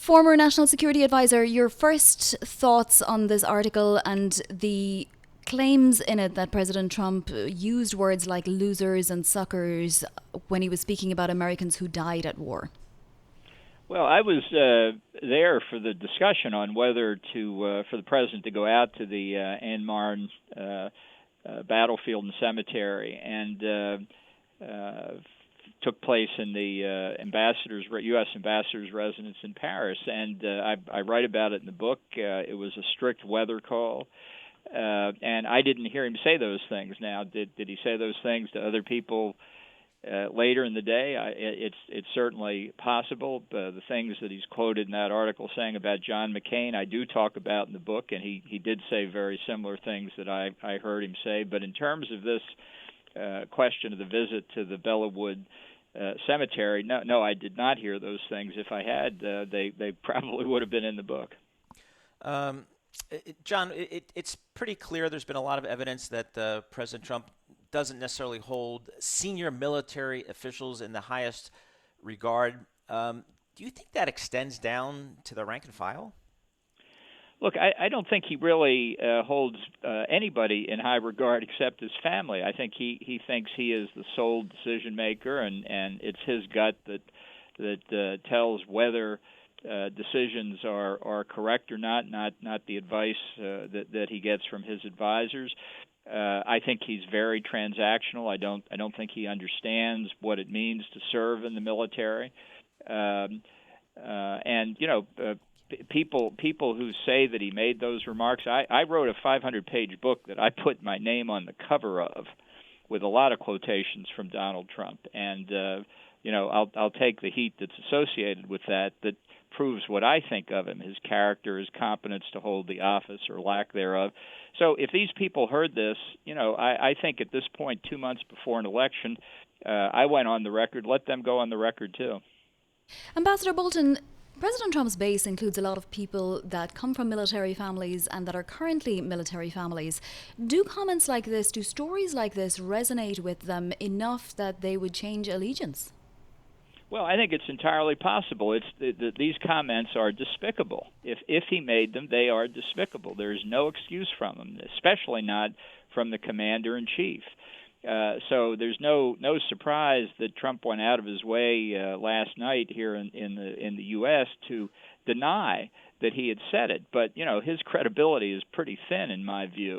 Former National Security Advisor, your first thoughts on this article and the claims in it that President Trump used words like losers and suckers when he was speaking about Americans who died at war? Well, I was there for the discussion on whether to for the president to go out to the Ann Marne battlefield and cemetery, and took place in the U.S. ambassador's residence in Paris. And I write about it in the book. It was a strict weather call, and I didn't hear him say those things. Now, did he say those things to other people later in the day? It's certainly possible. The things that he's quoted in that article saying about John McCain, I do talk about in the book, and he did say very similar things that I heard him say. But in terms of this question of the visit to the Bellawood cemetery, no, I did not hear those things. If I had, they probably would have been in the book. John, it's pretty clear there's been a lot of evidence that President Trump doesn't necessarily hold senior military officials in the highest regard. Do you think that extends down to the rank and file? Look, I don't think he really holds anybody in high regard except his family. I think he thinks he is the sole decision maker, and it's his gut that tells whether decisions are correct or not the advice that he gets from his advisors. I think he's very transactional. I don't think he understands what it means to serve in the military, and people who say that he made those remarks. I wrote a 500-page book that I put my name on the cover of, with a lot of quotations from Donald Trump, and I'll take the heat that's associated with that proves what I think of him: his character, his competence to hold the office or lack thereof. So if these people heard this, I think at this point, 2 months before an election, I went on the record. Let them go on the record too. Ambassador Bolton, President Trump's base includes a lot of people that come from military families and that are currently military families. Do comments like this, do stories like this resonate with them enough that they would change allegiance? Well, I think it's entirely possible. These comments are despicable. If he made them, they are despicable. There's no excuse from them, especially not from the commander-in-chief. So there's no surprise that Trump went out of his way last night here in the U.S. to deny that he had said it. But his credibility is pretty thin in my view.